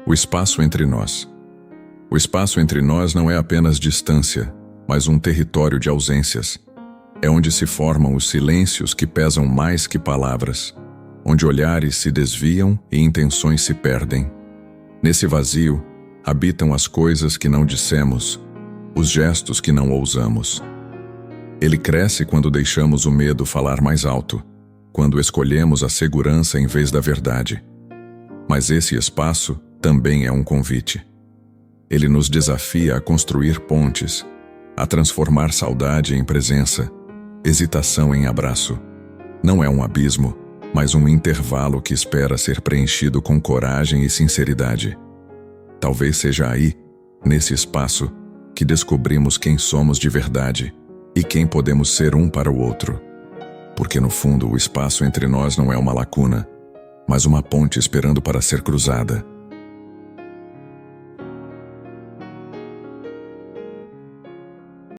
O espaço entre nós. O espaço entre nós não é apenas distância, mas um território de ausências. É onde se formam os silêncios que pesam mais que palavras, onde olhares se desviam e intenções se perdem. Nesse vazio, habitam as coisas que não dissemos, os gestos que não ousamos. Ele cresce quando deixamos o medo falar mais alto, quando escolhemos a segurança em vez da verdade. Mas esse espaço também é um convite. Ele nos desafia a construir pontes, a transformar saudade em presença, hesitação em abraço. Não é um abismo, mas um intervalo que espera ser preenchido com coragem e sinceridade. Talvez seja aí, nesse espaço, que descobrimos quem somos de verdade e quem podemos ser um para o outro. Porque no fundo o espaço entre nós não é uma lacuna, mas uma ponte esperando para ser cruzada.